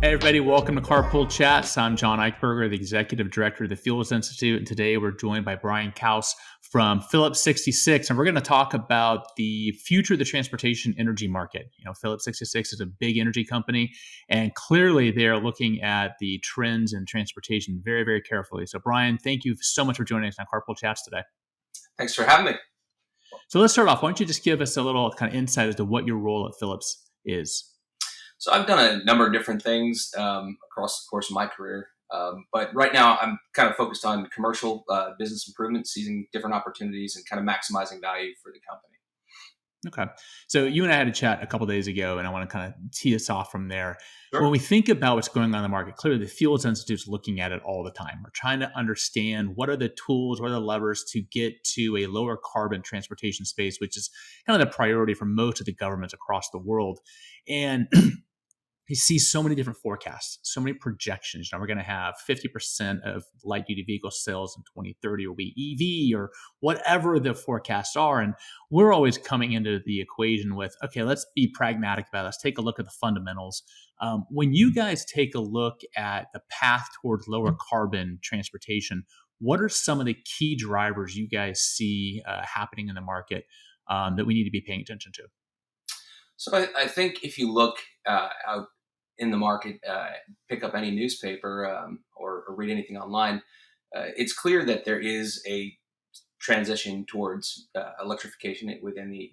Hey everybody, welcome to Carpool Chats. I'm John Eichberger, the Executive Director of the Phillips Institute, and today we're joined by Bryan Kaus from Phillips 66, and we're going to talk about the future of the transportation energy market. You know, Phillips 66 is a big energy company, and clearly they're looking at the trends in transportation very, very carefully. So Bryan, thank you so much for joining us on Carpool Chats today. Thanks for having me. So let's start off. Why don't you just give us a little kind of insight as to what your role at Phillips is? So I've done a number of different things across the course of my career. But right now I'm kind of focused on commercial business improvement, seizing different opportunities and kind of maximizing value for the company. Okay. So you and I had a chat a couple of days ago, and I want to kind of tee us off from there. When Sure. we think about what's going on in the market, clearly the Phillips Institute is looking at it all the time. We're trying to understand what are the tools, what are the levers to get to a lower carbon transportation space, which is kind of the priority for most of the governments across the world. And you see so many different forecasts, so many projections. Now we're going to have 50% of light duty vehicle sales in 2030 will be EV or whatever the forecasts are. And we're always coming into the equation with, okay, let's be pragmatic about it. Let's take a look at the fundamentals. When you guys take a look at the path towards lower carbon transportation, what are some of the key drivers you guys see happening in the market that we need to be paying attention to? So I think if you look out in the market, pick up any newspaper or read anything online, it's clear that there is a transition towards electrification within the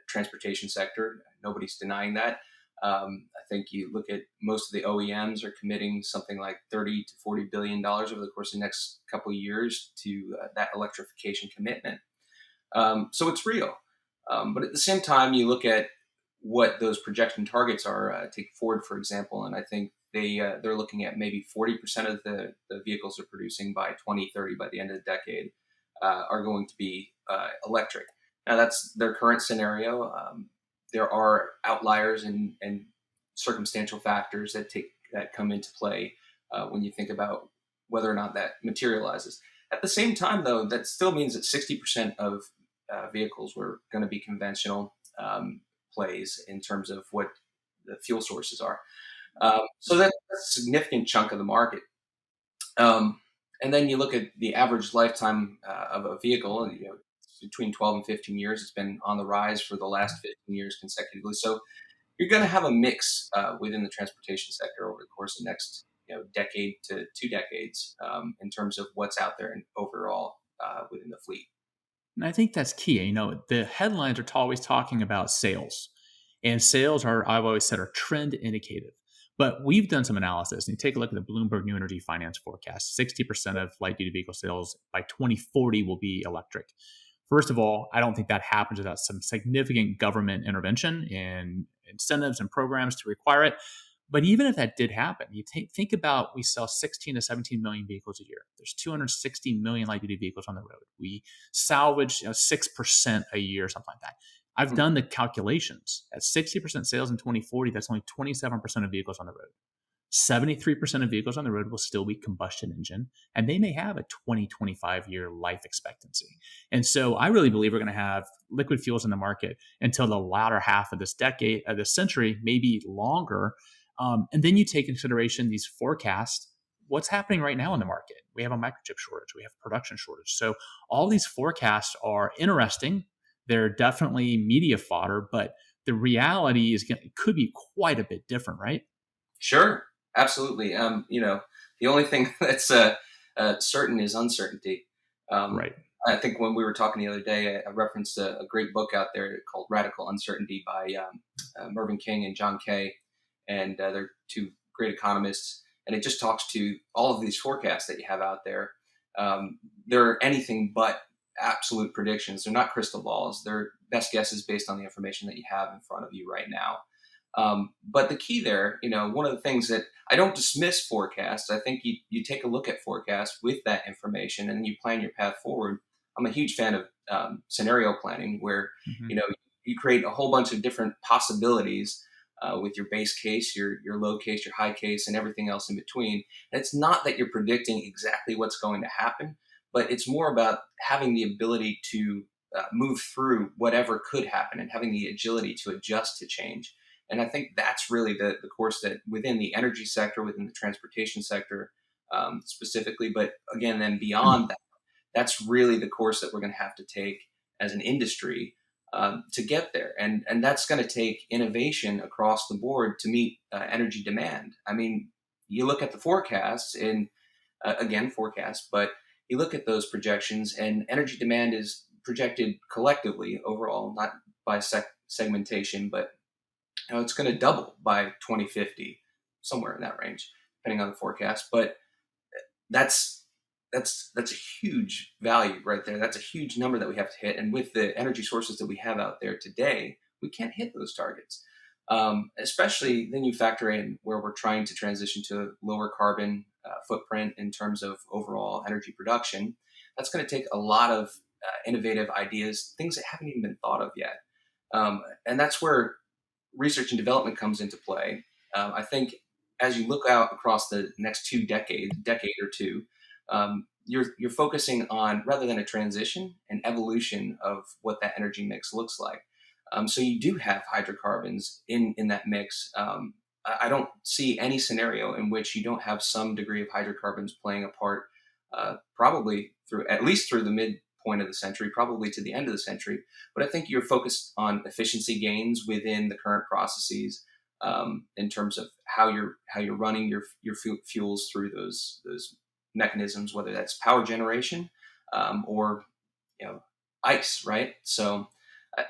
transportation sector. Nobody's denying that. I think you look at most of the OEMs are committing something like $30 to $40 billion over the course of the next couple of years to that electrification commitment. So it's real. But at the same time, you look at what those projection targets are. Take Ford, for example, and I think they're looking at maybe 40% of the vehicles they're producing by 2030, by the end of the decade, are going to be electric. Now, that's their current scenario. There are outliers and circumstantial factors that come into play when you think about whether or not that materializes. At the same time, though, that still means that 60% of vehicles were going to be conventional plays in terms of what the fuel sources are. So that's a significant chunk of the market. And then you look at the average lifetime of a vehicle, and between 12 and 15 years. It's been on the rise for the last 15 years consecutively. So you're going to have a mix within the transportation sector over the course of the next decade to 2 decades in terms of what's out there and overall within the fleet. And I think that's key. You know, the headlines are always talking about sales, and sales are, I've always said, are trend indicative. But we've done some analysis, and you take a look at the Bloomberg New Energy Finance forecast. 60% of light duty vehicle sales by 2040 will be electric. First of all, I don't think that happens without some significant government intervention and incentives and programs to require it. But even if that did happen, you think about we sell 16 to 17 million vehicles a year. There's 260 million light duty vehicles on the road. We salvage 6% a year, something like that. I've done the calculations. At 60% sales in 2040, that's only 27% of vehicles on the road. 73% of vehicles on the road will still be combustion engine, and they may have a 20, 25-year life expectancy. And so I really believe we're going to have liquid fuels in the market until the latter half of this decade, of this century, maybe longer. And then you take into consideration these forecasts, what's happening right now in the market. We have a microchip shortage. We have production shortage. So all these forecasts are interesting. They're definitely media fodder, but the reality could be quite a bit different, right? Sure, absolutely. The only thing that's certain is uncertainty. Right. I think when we were talking the other day, I referenced a great book out there called Radical Uncertainty by Mervyn King and John Kay. And they're two great economists. And it just talks to all of these forecasts that you have out there. They're anything but absolute predictions. They're not crystal balls. They're best guesses based on the information that you have in front of you right now. But the key there, one of the things that I don't dismiss forecasts. I think you take a look at forecasts with that information and you plan your path forward. I'm a huge fan of scenario planning where, you create a whole bunch of different possibilities with your base case, your low case, your high case, and everything else in between. And it's not that you're predicting exactly what's going to happen, but it's more about having the ability to move through whatever could happen and having the agility to adjust to change. And I think that's really the course that within the energy sector, within the transportation sector specifically, but again, then beyond that, that's really the course that we're going to have to take as an industry to get there. And that's going to take innovation across the board to meet energy demand. I mean, you look at the forecasts and again, forecasts, but you look at those projections and energy demand is projected collectively overall, not by segmentation, but it's going to double by 2050, somewhere in that range, depending on the forecast. But that's that's a huge value right there. That's a huge number that we have to hit. And with the energy sources that we have out there today, we can't hit those targets. Especially then you factor in where we're trying to transition to lower carbon footprint in terms of overall energy production. That's going to take a lot of innovative ideas, things that haven't even been thought of yet. And that's where research and development comes into play. I think as you look out across the next decade or two, you're focusing on rather than a transition, an evolution of what that energy mix looks like. So you do have hydrocarbons in that mix. I don't see any scenario in which you don't have some degree of hydrocarbons playing a part, probably through at least through the midpoint of the century, probably to the end of the century. But I think you're focused on efficiency gains within the current processes in terms of how you're running your fuels through those mechanisms, whether that's power generation or ice, right? So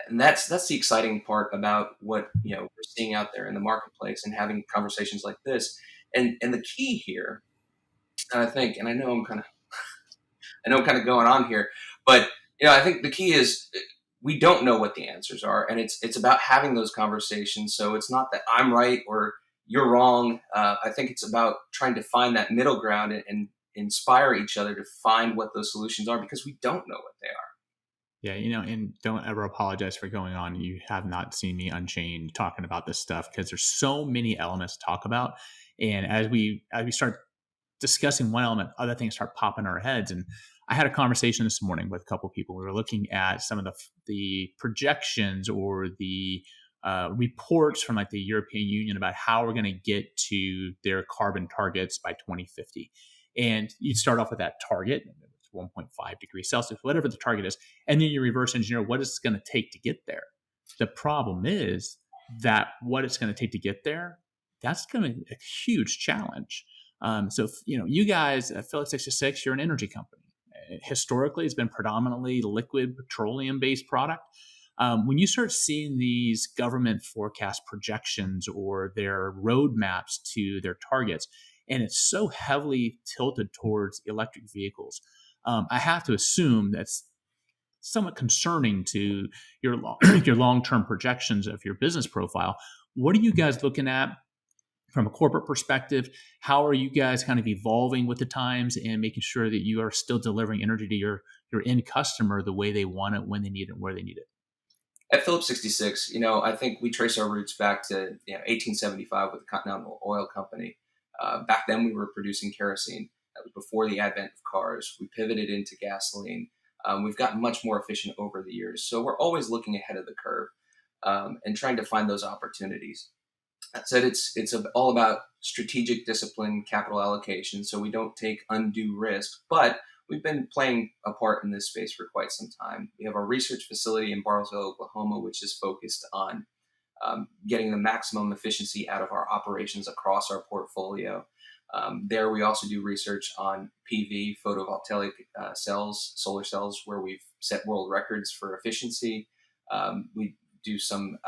and that's the exciting part about what we're seeing out there in the marketplace and having conversations like this. And the key here, I think, and I know I'm kind of going on here, but I think the key is we don't know what the answers are, and it's about having those conversations. So it's not that I'm right or you're wrong. I think it's about trying to find that middle ground and inspire each other to find what those solutions are because we don't know what they are. Yeah, and don't ever apologize for going on. You have not seen me unchained talking about this stuff because there's so many elements to talk about. And as we start discussing one element, other things start popping in our heads. And I had a conversation this morning with a couple of people. We were looking at some of the projections or the reports from like the European Union about how we're going to get to their carbon targets by 2050. And you start off with that target, 1.5 degrees Celsius, whatever the target is, and then you reverse engineer what it's going to take to get there. The problem is that what it's going to take to get there, that's going to be a huge challenge. So, you guys at Phillips 66, you're an energy company. Historically, it's been predominantly liquid petroleum-based product. When you start seeing these government forecast projections or their roadmaps to their targets, and it's so heavily tilted towards electric vehicles, I have to assume that's somewhat concerning to your your long-term projections of your business profile. What are you guys looking at from a corporate perspective? How are you guys kind of evolving with the times and making sure that you are still delivering energy to your end customer the way they want it, when they need it, where they need it? At Phillips 66, I think we trace our roots back to 1875 with the Continental Oil Company. Back then, we were producing kerosene. That was before the advent of cars. We pivoted into gasoline. We've gotten much more efficient over the years. So we're always looking ahead of the curve and trying to find those opportunities. That said, it's all about strategic discipline, capital allocation, so we don't take undue risk. But we've been playing a part in this space for quite some time. We have our research facility in Bartlesville, Oklahoma, which is focused on getting the maximum efficiency out of our operations across our portfolio. There, we also do research on PV, photovoltaic cells, solar cells, where we've set world records for efficiency. We do some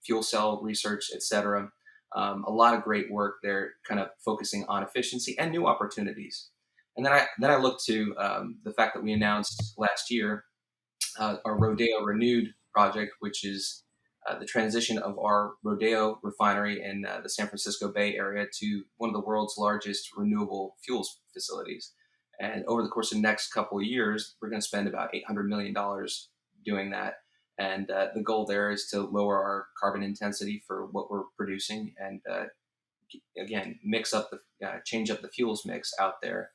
fuel cell research, et cetera. A lot of great work there, kind of focusing on efficiency and new opportunities. And then I look to the fact that we announced last year our Rodeo Renewed project, which is the transition of our Rodeo refinery in the San Francisco Bay Area to one of the world's largest renewable fuels facilities. And over the course of the next couple of years, we're going to spend about $800 million doing that. And the goal there is to lower our carbon intensity for what we're producing and, again, change up the fuels mix out there.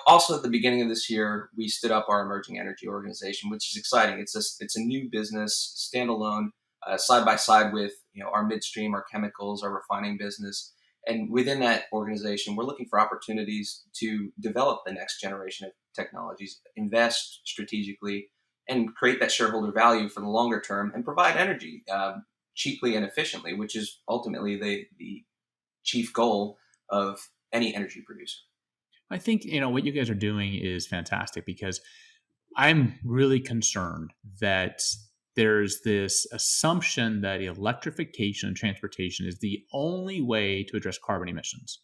Also at the beginning of this year, we stood up our emerging energy organization, which is exciting. It's a new business, standalone. side by side with our midstream, our chemicals, our refining business. And within that organization, we're looking for opportunities to develop the next generation of technologies, invest strategically, and create that shareholder value for the longer term, and provide energy cheaply and efficiently, which is ultimately the chief goal of any energy producer. I think what you guys are doing is fantastic because I'm really concerned that there's this assumption that electrification of transportation is the only way to address carbon emissions.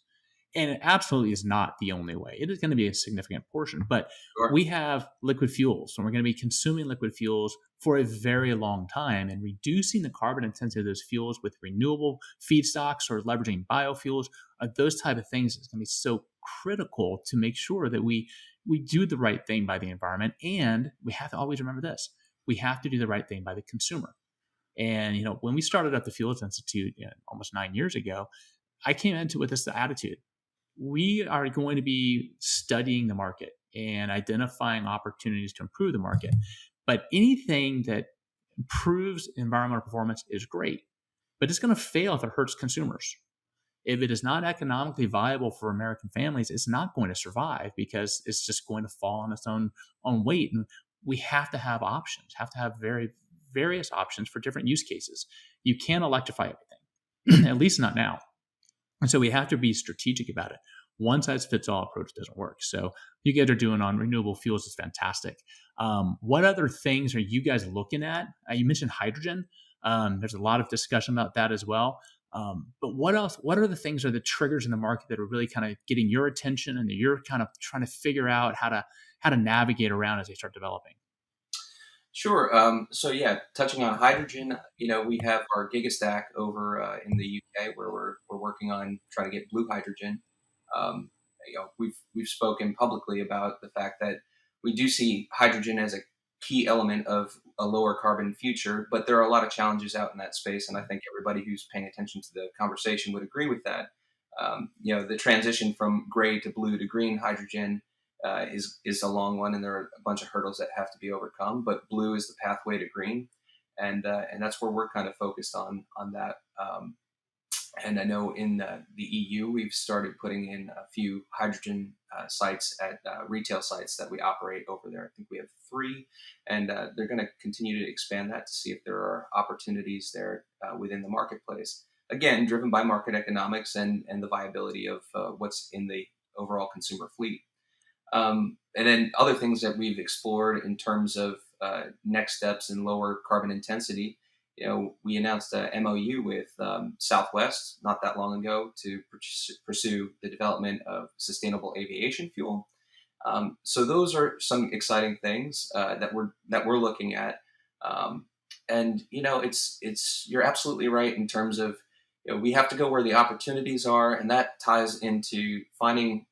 And it absolutely is not the only way. It is going to be a significant portion, but Sure. we have liquid fuels, and we're going to be consuming liquid fuels for a very long time. And reducing the carbon intensity of those fuels with renewable feedstocks or leveraging biofuels, those type of things is going to be so critical to make sure that we do the right thing by the environment. And we have to always remember this: we have to do the right thing by the consumer. And when we started at the Fuels Institute almost 9 years ago, I came into it with this attitude: we are going to be studying the market and identifying opportunities to improve the market. But anything that improves environmental performance is great, but it's going to fail if it hurts consumers. If it is not economically viable for American families, it's not going to survive because it's just going to fall on its own weight. And we have to have options, have to have various options for different use cases. You can't electrify everything, at least not now. And so we have to be strategic about it. One size fits all approach doesn't work. So you guys are doing on renewable fuels is fantastic. What other things are you guys looking at? You mentioned hydrogen. There's a lot of discussion about that as well. But what else? What are the things are the triggers in the market that are really kind of getting your attention and that you're kind of trying to figure out how to navigate around as they start developing? Sure. So yeah, touching on hydrogen, we have our gigastack over in the UK where we're working on trying to get blue hydrogen. Um, we've spoken publicly about the fact that we do see hydrogen as a key element of a lower carbon future, but there are a lot of challenges out in that space, and I think everybody who's paying attention to the conversation would agree with that. The transition from gray to blue to green hydrogen is a long one, and there are a bunch of hurdles that have to be overcome. But blue is the pathway to green, and that's where we're kind of focused on that. And I know in the EU, we've started putting in a few hydrogen sites at retail sites that we operate over there. I think we have three, and they're going to continue to expand that to see if there are opportunities there within the marketplace. Again, driven by market economics and the viability of what's in the overall consumer fleet. And then other things that we've explored in terms of next steps in lower carbon intensity. We announced a MOU with Southwest not that long ago to pursue the development of sustainable aviation fuel. So those are some exciting things that we're looking at. And it's you're absolutely right in terms of we have to go where the opportunities are, and that ties into finding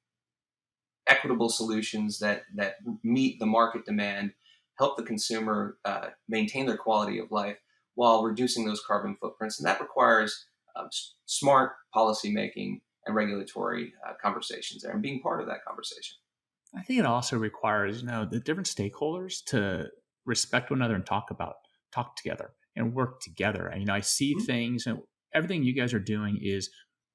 equitable solutions that meet the market demand, help the consumer maintain their quality of life while reducing those carbon footprints. And that requires smart policy making and regulatory conversations there and being part of that conversation. I think it also requires, the different stakeholders to respect one another and talk together and work together. And, I see Mhm. things and everything you guys are doing is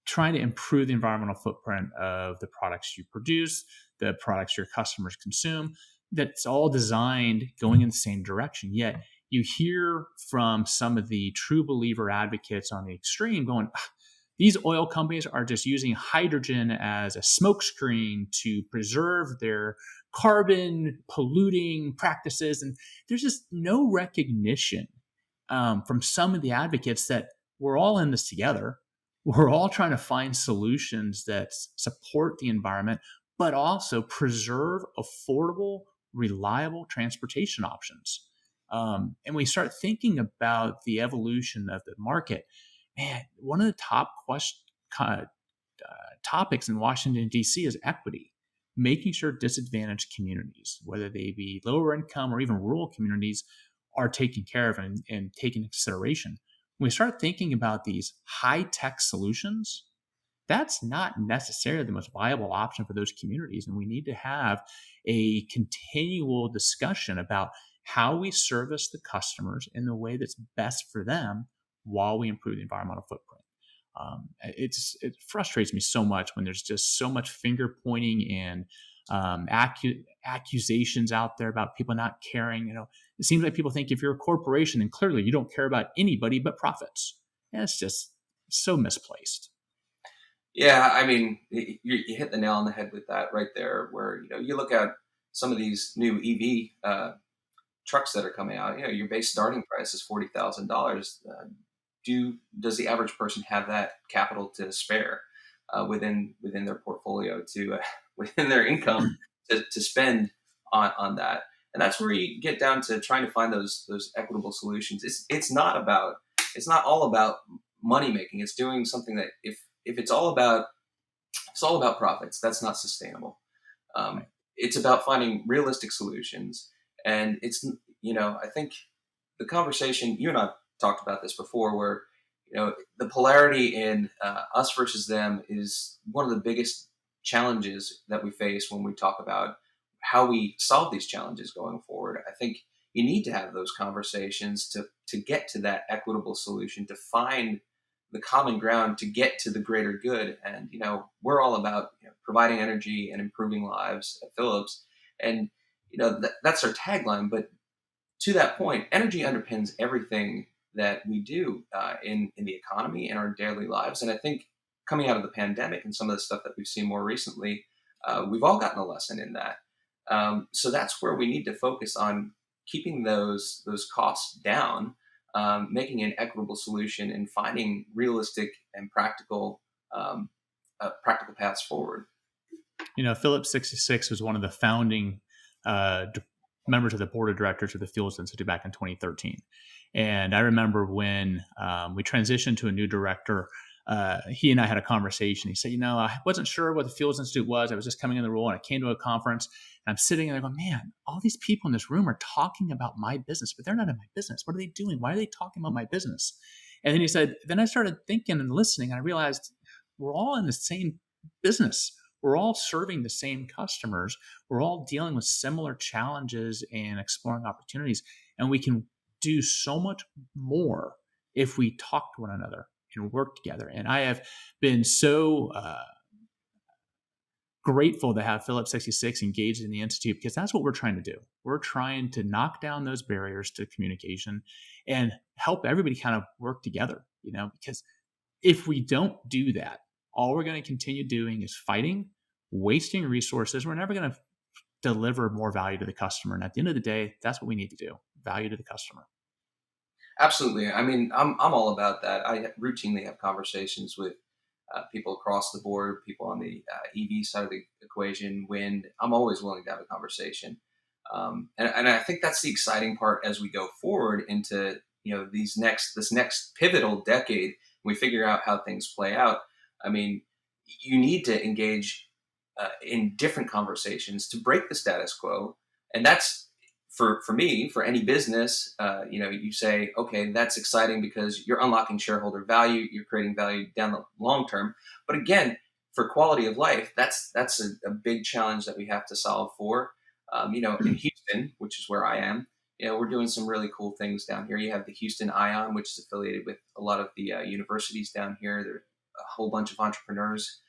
trying to improve the environmental footprint of the products you produce, the products your customers consume. That's all designed going in the same direction. Yet you hear from some of the true believer advocates on the extreme going, these oil companies are just using hydrogen as a smokescreen to preserve their carbon polluting practices. And there's just no recognition from some of the advocates that we're all in this together. We're all trying to find solutions that support the environment, but also preserve affordable, reliable transportation options. And we start thinking about the evolution of the market. Man, one of the top topics in Washington, D.C. is equity, making sure disadvantaged communities, whether they be lower income or even rural communities, are taken care of and taken into consideration. When we start thinking about these high tech solutions, that's not necessarily the most viable option for those communities. And we need to have a continual discussion about how we service the customers in the way that's best for them while we improve the environmental footprint. It frustrates me so much when there's just so much finger pointing and accusations out there about people not caring. It seems like people think if you're a corporation, then clearly you don't care about anybody but profits. And it's just so misplaced. Yeah, I mean, you hit the nail on the head with that right there. Where you look at some of these new EV trucks that are coming out. Your base starting price is $40,000. Does the average person have that capital to spare within their portfolio to within their income to spend on that? And that's where you get down to trying to find those equitable solutions. It's not all about money making. It's doing something that if it's all about profits, that's not sustainable. Um, Right. it's about finding realistic solutions, and I think the conversation you and I talked about this before, where the polarity in us versus them is one of the biggest challenges that we face when we talk about how we solve these challenges going forward. I think you need to have those conversations to get to that equitable solution, to find the common ground, to get to the greater good. And we're all about providing energy and improving lives at Phillips, and that's our tagline. But to that point, energy underpins everything that we do in the economy and our daily lives. And I think coming out of the pandemic and some of the stuff that we've seen more recently, we've all gotten a lesson in that. So that's where we need to focus on keeping those costs down, making an equitable solution, and finding realistic and practical paths forward. Phillips 66 was one of the founding members of the board of directors of the Fields Institute back in 2013. And I remember when we transitioned to a new director, he and I had a conversation. He said, I wasn't sure what the Fields Institute was. I was just coming in the role, and I came to a conference, and I'm sitting there going, man, all these people in this room are talking about my business, but they're not in my business. What are they doing? Why are they talking about my business? And then he said, then I started thinking and listening, and I realized we're all in the same business. We're all serving the same customers. We're all dealing with similar challenges and exploring opportunities. And we can do so much more if we talk to one another and work together. And I have been so grateful to have Phillips 66 engaged in the Institute, because that's what we're trying to do. We're trying to knock down those barriers to communication and help everybody kind of work together, because if we don't do that, all we're going to continue doing is fighting, wasting resources. We're never going to deliver more value to the customer. And at the end of the day, that's what we need to do: value to the customer. Absolutely. I mean, I'm all about that. I routinely have conversations with people across the board, people on the EV side of the equation, wind. I'm always willing to have a conversation, and I think that's the exciting part as we go forward into this next pivotal decade. We figure out how things play out. I mean, you need to engage in different conversations to break the status quo, and that's for me, for any business. You say, okay, that's exciting because you're unlocking shareholder value, you're creating value down the long term. But again, for quality of life, that's a big challenge that we have to solve for. In Houston, which is where I am, we're doing some really cool things down here. You have the Houston Ion, which is affiliated with a lot of the universities down here. There's a whole bunch of entrepreneurs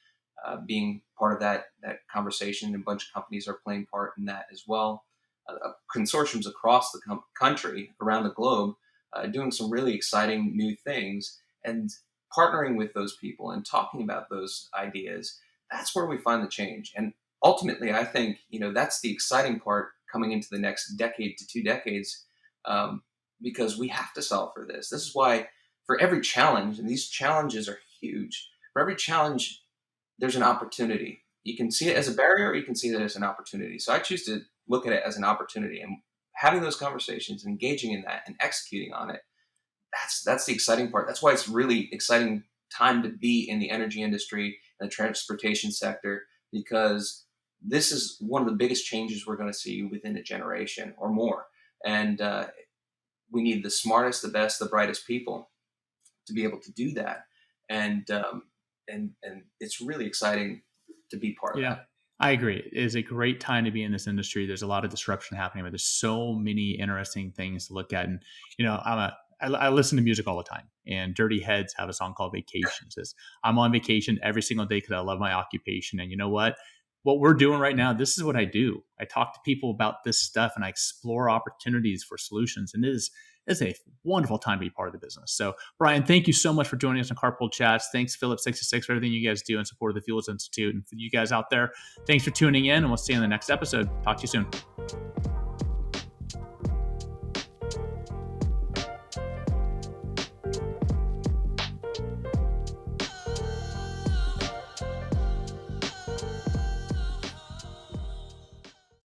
being part of that conversation, and a bunch of companies are playing part in that as well. Consortiums across the country, around the globe, doing some really exciting new things, and partnering with those people and talking about those ideas. That's where we find the change. And ultimately, I think that's the exciting part coming into the next decade to 2 decades, because we have to solve for this. This is why, for every challenge, and these challenges are huge, for every challenge, there's an opportunity. You can see it as a barrier, or you can see it as an opportunity. So I choose to look at it as an opportunity, and having those conversations, engaging in that, and executing on it. That's the exciting part. That's why it's really exciting time to be in the energy industry and the transportation sector, because this is one of the biggest changes we're going to see within a generation or more. And we need the smartest, the best, the brightest people to be able to do that. And it's really exciting to be part of Yeah. that. I agree. It is a great time to be in this industry. There's a lot of disruption happening, but there's so many interesting things to look at. And I listen to music all the time. And Dirty Heads have a song called "Vacation." It says, "I'm on vacation every single day because I love my occupation." And you know what? What we're doing right now, this is what I do. I talk to people about this stuff and I explore opportunities for solutions. And it is a wonderful time to be part of the business. So, Bryan, thank you so much for joining us on Carpool Chats. Thanks, Phillips 66, for everything you guys do in support of the Fuels Institute. And for you guys out there, thanks for tuning in, and we'll see you in the next episode. Talk to you soon.